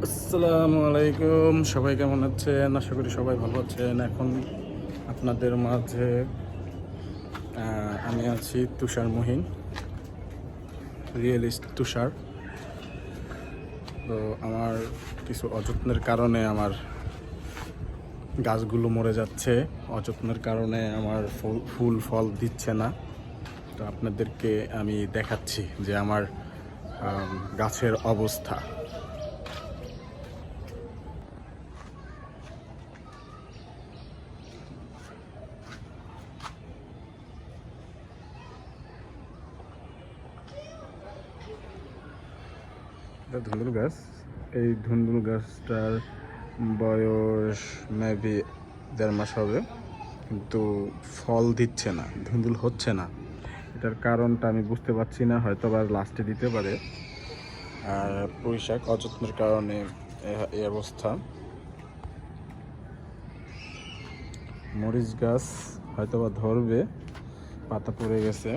আসসালামু আলাইকুম, সবাই কেমন আছেন? আশা করি সবাই ভালো আছেন। এখন আপনাদের মাঝে আমি আছি তুষার মহিন, রিয়েলিস্ট তুষার। তো আমার কিছু অযত্নের কারণে আমার গাছগুলো মরে যাচ্ছে, অযত্নের কারণে আমার ফুল ফল দিচ্ছে না। তো আপনাদেরকে আমি দেখাচ্ছি যে আমার গাছের অবস্থা। এটা ধুন্দুল গাছ। এই ধুন্দুল গাছটার বয়স মেবি 1.5 মাস হবে, কিন্তু ফল দিচ্ছে না, ধুন্দুল হচ্ছে না। এটার কারণটা আমি বুঝতে পারছি না, হয়তো আবার লাস্টে দিতে পারে। আর পুঁইশাক অযত্নের কারণে এই অবস্থা। মরিচ গাছ হয়তো বা ধরবে, পাতা পড়ে গেছে।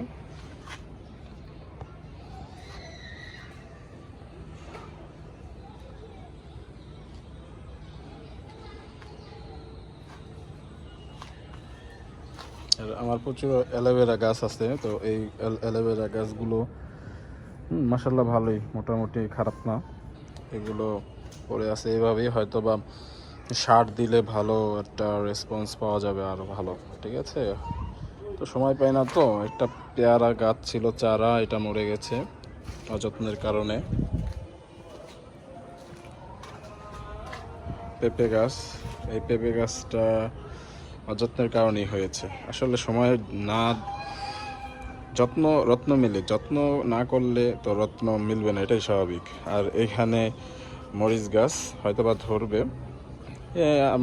আর আমার প্রচুর অ্যালোভেরা গাছ আছে। তো এই অ্যালোভেরা গাছগুলো মাশাল্লাহ ভালোই, মোটামুটি খারাপ না। এগুলো পড়ে আছে এভাবেই, হয়তো বা সার দিলে ভালো একটা রেসপন্স পাওয়া যাবে, আরও ভালো। ঠিক আছে, তো সময় পাই না। তো একটা পেয়ারা গাছ ছিল চারা, এটা মরে গেছে অযত্নের কারণে। পেঁপে গাছ, এই পেঁপে গাছটা অযত্নের কারণেই হয়েছে। আসলে সময় না, রত্ন মিলে, যত্ন না করলে তো রত্ন মিলবে না, এটাই স্বাভাবিক। আর এখানে মরিচ গাছ হয়তো বা ধরবে।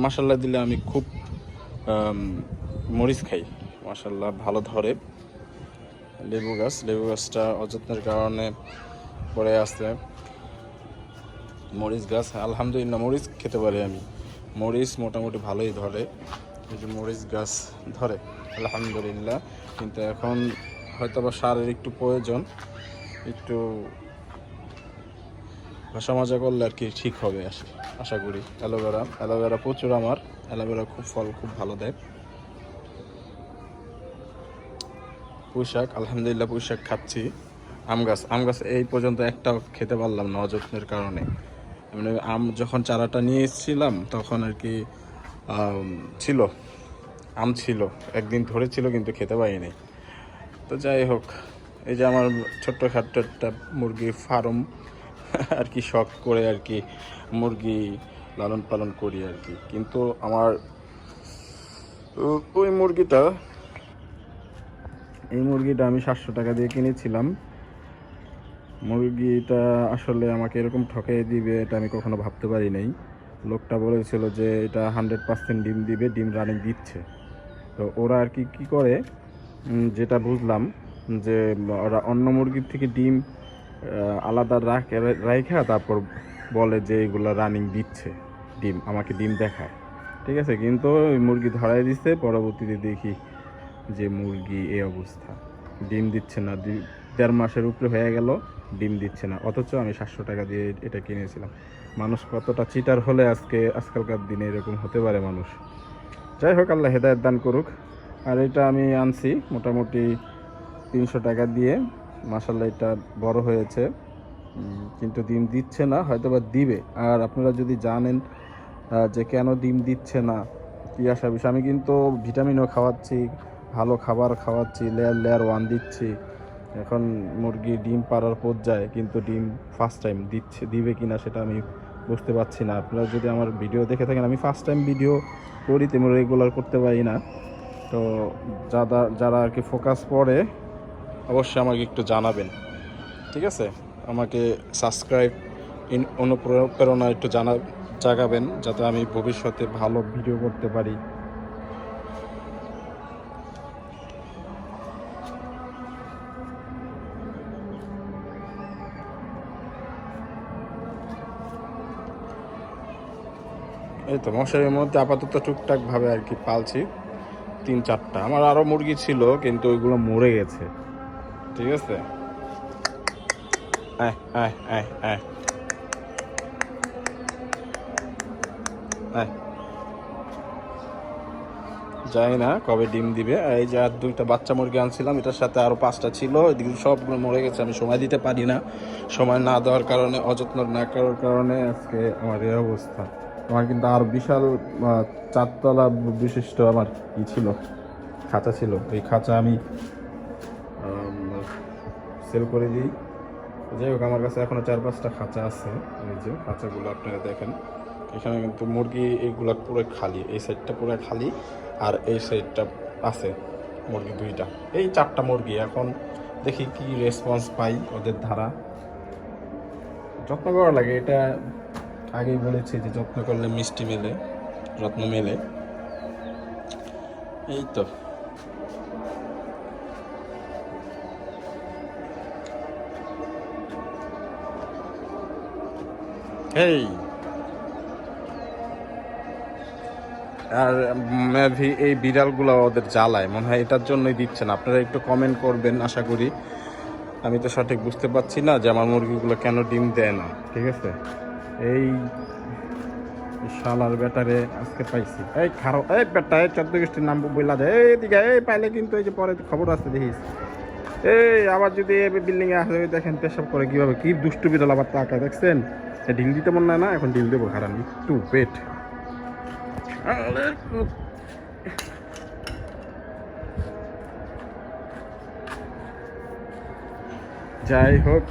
মাসাল্লাহ দিলে আমি খুব মরিচ খাই, মাসাল্লাহ ভালো ধরে। লেবু গাছটা অযত্নের কারণে পড়ে আসছে। মরিচ গাছ আলহামদুলিল্লাহ, মরিচ খেতে পারি আমি। মরিচ মোটামুটি ভালোই ধরে, এই যে মরিচ গাছ ধরে আলহামদুলিল্লাহ। কিন্তু এখন হয়তো বা সারের একটু প্রয়োজন, একটু ঘষা মাজা করলে আর কি ঠিক হবে আশা করি। অ্যালোভেরা প্রচুর, আমার অ্যালোভেরা খুব ফল খুব ভালো দেয়। পুঁইশাক আলহামদুলিল্লাহ, পুঁইশাক খাচ্ছি। আম গাছ এই পর্যন্ত একটাও খেতে পারলাম না অযত্নের কারণে। মানে আম যখন চারাটা নিয়ে এসেছিলাম তখন আর কি ছিল, আম ছিল, একদিন ধরেছিল কিন্তু খেতে পারিনি। তো যাই হোক, এই যে আমার ছোট্টখাট্ট একটা মুরগির ফার্ম আর কি, শখ করে আর কি মুরগি লালন পালন করি আর কি। কিন্তু আমার ওই মুরগিটা আমি 700 টাকা দিয়ে কিনেছিলাম। মুরগিটা আসলে আমাকে এরকম ঠকাই দিবে এটা আমি কখনো ভাবতে পারি নাই। লোকটা বলেছিল যে এটা 100% ডিম দিবে, ডিম রানিং দিচ্ছে। তো ওরা আর কি করে, যেটা বুঝলাম যে ওরা অন্য মুরগির থেকে ডিম আলাদা রাখা তারপর বলে যে এগুলো রানিং দিচ্ছে, ডিম আমাকে ডিম দেখায়। ঠিক আছে, কিন্তু ওই মুরগি ধরাই দিচ্ছে, পরবর্তীতে দেখি যে মুরগি এই অবস্থা, ডিম দিচ্ছে না। 1.5 মাসের উপরে হয়ে গেল, ডিম দিচ্ছে না, অথচ আমি 700 টাকা দিয়ে এটা কিনেছিলাম। মানুষ কতটা চিটার হলে আজকালকার দিনে এরকম হতে পারে মানুষ। যাই হোক, আল্লাহ হেদায়েত দান করুক। আর এটা আমি আনছি মোটামুটি 300 টাকা দিয়ে। মাশাল্লাহ এটা বড় হয়েছে, কিন্তু ডিম দিচ্ছে না, হয়তো বা দিবে। আর আপনারা যদি জানেন যে কেন ডিম দিচ্ছে না, কী আসা বিষয়, আমি কিন্তু ভিটামিনও খাওয়াচ্ছি, ভালো খাবার খাওয়াচ্ছি, লেয়ার 1 দিচ্ছি। এখন মুরগি ডিম পাড়ার পর্যায়ে, কিন্তু ডিম ফার্স্ট টাইম দিবে কিনা সেটা আমি বুঝতে পারছি না। আপনারা যদি আমার ভিডিও দেখে থাকেন, আমি ফার্স্ট টাইম ভিডিও করি, তেমন রেগুলার করতে পারি না। তো যারা আর কি ফোকাস পড়ে অবশ্যই আমাকে একটু জানাবেন। ঠিক আছে, আমাকে সাবস্ক্রাইব অনুপ্রেরণা একটু জাগাবেন, যাতে আমি ভবিষ্যতে ভালো ভিডিও করতে পারি। এই তো মশারির মধ্যে আপাতত টুকটাক ভাবে আর কি পালছি, 3-4টা। আমার আরও মুরগি ছিল কিন্তু ওইগুলো মরে গেছে। ঠিক আছে, আয় আয় আয় আয়। হ্যাঁ, জানি না কবে ডিম দিবে। এই যে আর 2টা বাচ্চা মুরগি আনছিলাম, এটার সাথে আরও 5টা ছিল, এদিকে সবগুলো মরে গেছে। আমি সময় দিতে পারি না, সময় না দেওয়ার কারণে, অযত্ন না করার কারণে আজকে আমার এই অবস্থা। আমার কিন্তু আর বিশাল 4 তলা বিশিষ্ট আমার ছিল, খাঁচা ছিল। এই খাঁচা আমি সেল করে দিই। যাই হোক, আমার কাছে এখনও 4-5টা খাঁচা আছে। এই যে খাঁচাগুলো আপনারা দেখেন, এখানে কিন্তু মুরগি এইগুলো পুরো খালি, এই সাইডটা পুরো খালি, আর এই সাইডটা আছে মুরগি 2টা। এই 4টা মুরগি। এখন দেখি কি রেসপন্স পাই ওদের ধারা। যত্ন করা লাগে, এটা আগেই বলেছি যে যত্ন করলে মিষ্টি মেলে, যত্ন মেলে। এই তো এই আর মেভি এই বিড়ালগুলো ওদের জ্বালায় মনে হয়, এটার জন্যই দিচ্ছে না। আপনারা একটু কমেন্ট করবেন আশা করি। আমি তো সঠিক বুঝতে পারছি না যে আমার মুরগিগুলো কেন ডিম দেয় না। ঠিক আছে, এই শালার ব্যাটারে আজকে পাইছি। এই খারাপ, এই বেটা, এই 14 গোষ্ঠীর নাম বইলা যায় এইদিকে। এই পাইলে কিন্তু এই যে পরে খবর আছে দেখিস। এই আবার যদি বিল্ডিং এ আসে, দেখেন পেশাব করে কিভাবে, কি দুষ্টু বিড়াল আবার তাকায়, দেখছেন? ঢিল দিতে মন না, এখন ঢিল দেবো, হারান একটু পেট। যাই হোক,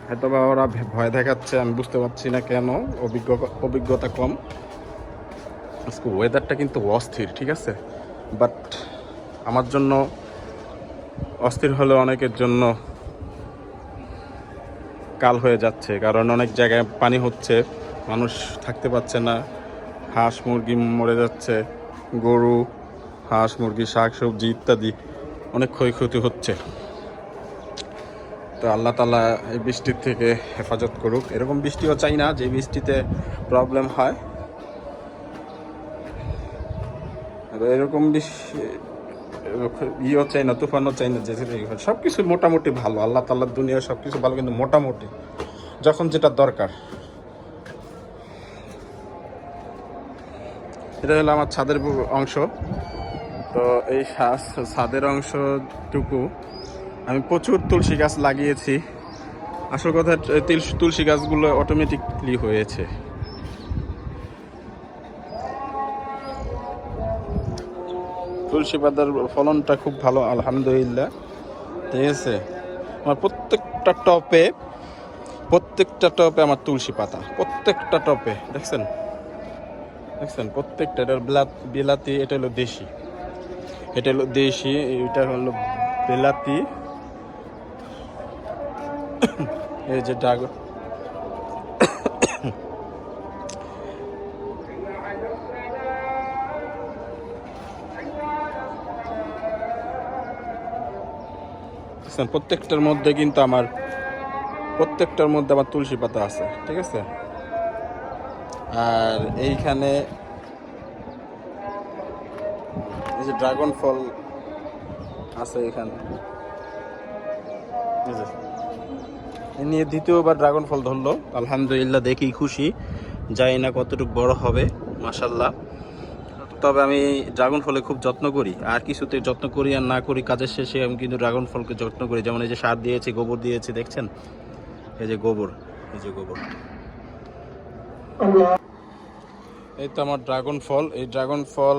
হয়তো বা ওরা ভয় দেখাচ্ছে, আমি বুঝতে পারছি না কেন। অভিজ্ঞতা কম। আজকে ওয়েদারটা কিন্তু অস্থির, ঠিক আছে, বাট আমার জন্য অস্থির হলে অনেকের জন্য কাল হয়ে যাচ্ছে, কারণ অনেক জায়গায় পানি হচ্ছে, মানুষ থাকতে পারছে না, হাঁস মুরগি মরে যাচ্ছে, গরু, হাঁস মুরগি, শাক সবজি ইত্যাদি অনেক ক্ষয়ক্ষতি হচ্ছে। তো আল্লাহ তাআলা এই বৃষ্টির থেকে হেফাজত করুক। এরকম বৃষ্টিও চাই না যে বৃষ্টিতে প্রবলেম হয়। এরকম ইয়েও চাই না, তুফানও চাই না, যে সব কিছু মোটামুটি ভালো। আল্লাহ তাআলার দুনিয়া সব কিছু ভালো, কিন্তু মোটামুটি যখন যেটা দরকার। এটা হলো আমার ছাদের অংশ। তো এই ছাদের অংশটুকু আমি প্রচুর তুলসী গাছ লাগিয়েছি। আসল কথা, তুলসী গাছগুলো অটোমেটিকলি হয়েছে। তুলসী পাতার ফলনটা খুব ভালো, আলহামদুলিল্লাহ। ঠিক আছে, আমার প্রত্যেকটা টপে আমার তুলসী পাতা, প্রত্যেকটা টপে। দেখছেন, প্রত্যেকটা। এটা বিলাতি, এটা হলো দেশি, এটা হলো বিলাতি। এই যে ড্রাগন, প্রত্যেকটার মধ্যে কিন্তু আমার তুলসী পাতা আছে, ঠিক আছে। আর এইখানে এই যে ড্রাগন ফল আছে এখানে, নিয়ে দ্বিতীয়বার ড্রাগন ফল ধরলো, আলহামদুলিল্লাহ। দেখি খুশি, জানি না কতটুকু বড় হবে, মাশাল্লাহ। তবে আমি ড্রাগন ফলে খুব যত্ন করি, আর কিছুতে যত্ন করি আর না করি, কাজের শেষে আমি কিন্তু ড্রাগন ফলকে যত্ন করি। যেমন এই যে সার দিয়েছি, গোবর দিয়েছি, দেখছেন, এই যে গোবর, এই তো আমার ড্রাগন ফল। এই ড্রাগন ফল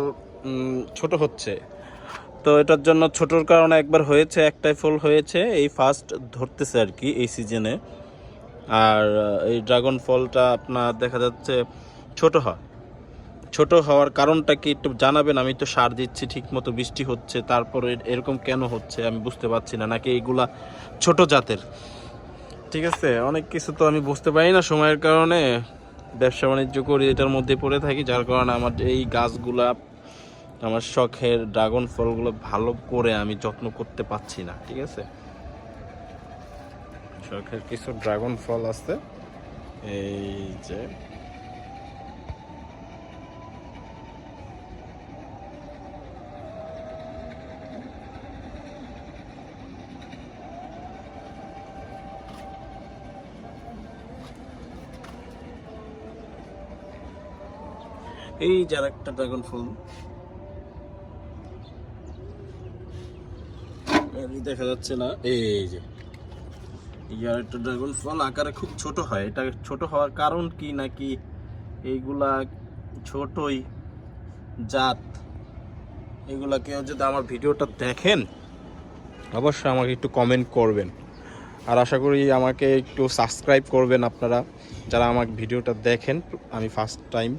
ছোট হচ্ছে, তো এটার জন্য ছোটোর কারণে একবার হয়েছে, একটাই ফল হয়েছে, এই ফার্স্ট ধরতেছে আর কি এই সিজনে। আর এই ড্রাগন ফলটা আপনার দেখা যাচ্ছে ছোট হওয়ার কারণটা কি একটু জানাবেন? আমি তো সার দিচ্ছি, ঠিক মতো বৃষ্টি হচ্ছে, তারপরে এরকম কেন হচ্ছে আমি বুঝতে পারছি না। নাকি এইগুলা ছোট জাতের? ঠিক আছে, অনেক কিছু তো আমি বুঝতে পারি না, সময়ের কারণে ব্যবসা বাণিজ্য করি, এটার মধ্যে পড়ে থাকি, যার কারণে আমার এই গাছগুলা, আমার শখের ড্রাগন ফলগুলো ভালো করে আমি যত্ন করতে পারছি না। ঠিক আছে, শখের কিছু ড্রাগন ফল আছে, এই যে এই যার একটা ড্রাগন ফল দেখা যাচ্ছে না, এই যে ইয়ার একটা ড্রাগন ফল আকারে খুব ছোট হয়। এটা ছোট হওয়ার কারণ কি, নাকি এইগুলা ছোটই জাত, এগুলা কেউ যদি আমার ভিডিওটা দেখেন অবশ্যই আমাকে একটু কমেন্ট করবেন। আর আশা করি আমাকে একটু সাবস্ক্রাইব করবেন আপনারা যারা আমার ভিডিওটা দেখেন। আমি ফার্স্ট টাইম,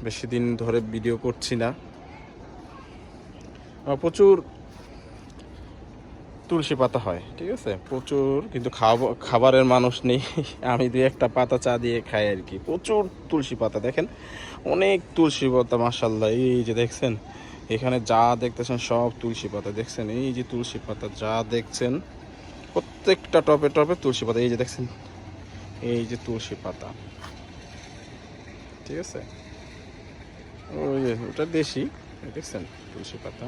বেশি দিন ধরে ভিডিও করছি না। আমার প্রচুর তুলসী পাতা হয়, ঠিক আছে, প্রচুর, কিন্তু খাবারের মানুষ নেই। আমি দুই একটা পাতা চা দিয়ে খাই আর কি। প্রচুর তুলসী পাতা, দেখেন অনেক তুলসী পাতা, মাশাআল্লাহ। এই যে দেখছেন এখানে যা দেখতেছেন সব তুলসী পাতা, দেখছেন এই যে তুলসী পাতা যা দেখছেন, প্রত্যেকটা টপে টপে তুলসী পাতা। এই যে দেখছেন এই যে তুলসী পাতা, ঠিক আছে, ওই যে ওটা দেশি, দেখছেন তুলসী পাতা।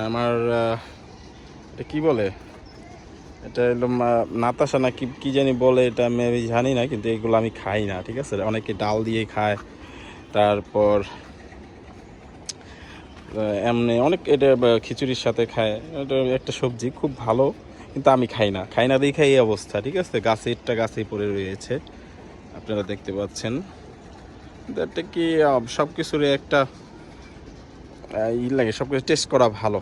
আমার এটা কি বলে, এটা হলো নাতাশা না কি কি জানি বলে, এটা আমি জানি না, কিন্তু এগুলো আমি খাই না, ঠিক আছে। অনেকে ডাল দিয়ে খায়, তারপর এমনি অনেক, এটা খিচুড়ির সাথে খায়। এটা একটা সবজি, খুব ভালো, কিন্তু আমি খাই না। খাই না দিয়ে খাই এই অবস্থা, ঠিক আছে। গাছেরটা গাছেই পড়ে রয়েছে, আপনারা দেখতে পাচ্ছেন। এটা কি সব কিছুরই একটা লাগে, সব কিছু টেস্ট করা ভালো।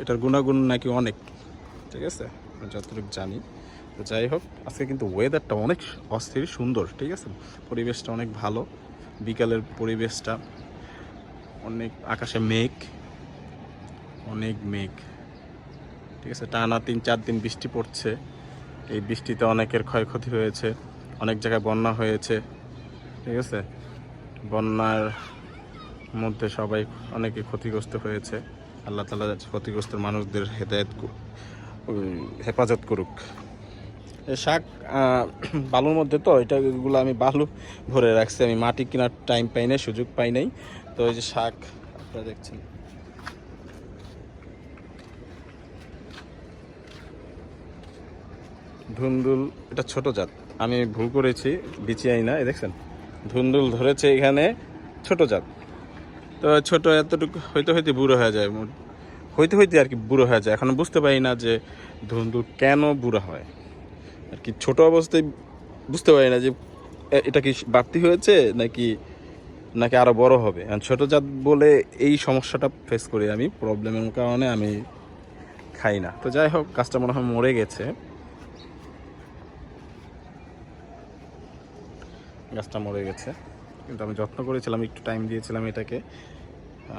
এটার গুণাগুণ নাকি অনেক, ঠিক আছে, যতটুকু জানি। তো যাই হোক, আজকে কিন্তু ওয়েদারটা অনেক অস্থির সুন্দর, ঠিক আছে, পরিবেশটা অনেক ভালো। বিকালের পরিবেশটা অনেক, আকাশে মেঘ, অনেক মেঘ, ঠিক আছে। টানা 3-4 দিন বৃষ্টি পড়ছে। এই বৃষ্টিতে অনেকের ক্ষয়ক্ষতি হয়েছে, অনেক জায়গায় বন্যা হয়েছে, ঠিক আছে। বন্যার মধ্যে সবাই অনেকে ক্ষতিগ্রস্ত হয়েছে। আল্লাহ তাআলা ক্ষতিগ্রস্ত মানুষদের হেফাজত করুক। শাক বালুর মধ্যে, তো এগুলো আমি বালু ভরে রাখছি, আমি মাটি কেনার টাইম পাই নাই, সুযোগ পাই নাই। তো এই যে শাক আপনারা দেখছেন, ধুন্দুল, এটা ছোট জাত, আমি ভুল করেছি, বিচিয়াই না, এই দেখছেন ধুন্দুল ধরেছে এখানে, ছোট জাত। তো ছোট এতটুকু হইতে হইতে বুড়ো হয়ে যায়, হইতে হইতে আর কি বুড়ো হয়ে যায়। এখন বুঝতে পারি না যে ধুন্দুল কেন বুড়ো হয় আর কি। ছোট অবস্থায় বুঝতে পারি না যে এটা কি বাড়তি হয়েছে নাকি নাকি আরো বড় হবে। ছোট জাত বলে এই সমস্যাটা ফেস করি আমি, প্রবলেমের কারণে আমি খাই না। তো যাই হোক, গাছটা মনে হয় মরে গেছে, গাছটা মরে গেছে, কিন্তু আমি যত্ন করেছিলাম, একটু টাইম দিয়েছিলাম এটাকে।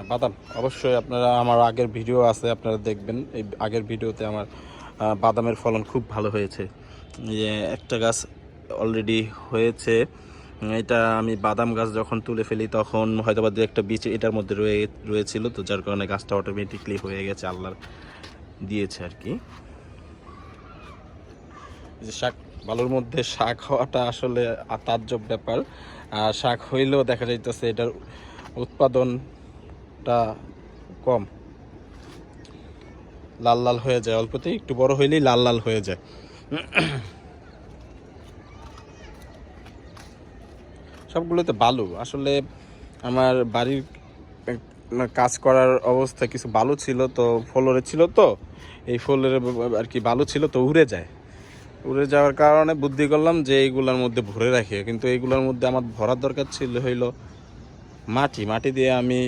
বাদাম, অবশ্যই আপনারা, আমার আগের ভিডিও আছে, আপনারা দেখবেন। এই আগের ভিডিওতে আমার বাদামের ফলন খুব ভালো হয়েছে। যে একটা গাছ অলরেডি হয়েছে, এটা আমি বাদাম গাছ যখন তুলে ফেলি তখন হয়তো বা দু একটা বীজ এটার মধ্যে রয়েছিল, তো যার কারণে গাছটা অটোমেটিকলি হয়ে গেছে, আল্লাহ দিয়েছে আর কি। যে শাক, বালুর মধ্যে শাক হওয়াটা আসলে তাজ্জব ব্যাপার। আর শাক হইলেও দেখা যাইতেছে এটার উৎপাদনটা কম, লাল লাল হয়ে যায় অল্পতেই, একটু বড় হইলেই লাল লাল হয়ে যায়। সবগুলোতে বালু, আসলে আমার বাড়ির কাজ করার অবস্থা কিছু বালু ছিল, তো ফ্লোরে ছিল, তো এই ফ্লোরে আর কি বালু ছিল, তো উড়ে যায়। উড়ে যাওয়ার কারণে বুদ্ধি করলাম যে এইগুলোর মধ্যে ভরে রাখি, কিন্তু এইগুলোর মধ্যে আমার ভরার দরকার ছিল হইলো মাটি। মাটি দিয়ে আমি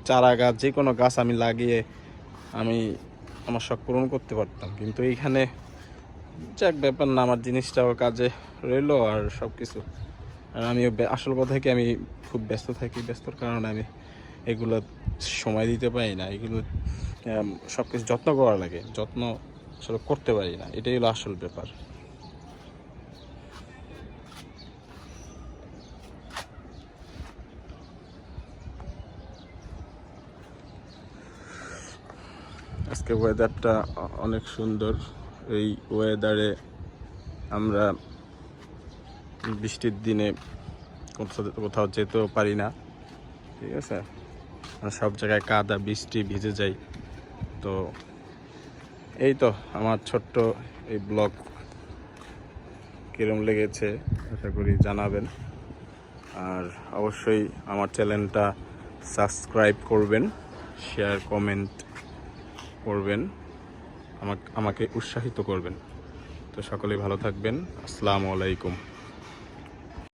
চারা গাছ, যে কোনো গাছ আমি লাগিয়ে আমি আমার শখ পূরণ করতে পারতাম, কিন্তু এইখানে যাক ব্যাপার না, আমার জিনিসটাও কাজে রইলো আর সব কিছু। আর আমিও আসল কথা কি, আমি খুব ব্যস্ত থাকি, ব্যস্তর কারণে আমি এগুলো সময় দিতে পারি না। এগুলো সব কিছু যত্ন করা লাগে, যত্ন আসলে করতে পারি না, এটাই হলো আসল ব্যাপার। আজকে ওয়েদারটা অনেক সুন্দর। এই ওয়েদারে আমরা বৃষ্টির দিনে কোথাও যেতেও পারি না, ঠিক আছে, সব জায়গায় কাদা, বৃষ্টি, ভিজে যাই। তো এই তো আমার ছোট্ট এই ব্লগ কীরকম লেগেছে আশা করি জানাবেন। আর অবশ্যই আমার চ্যানেলটা সাবস্ক্রাইব করবেন, শেয়ার কমেন্ট করবেন, আমাকে উৎসাহিত করবেন। তো সকলেই ভালো থাকবেন। আসসালামু আলাইকুম।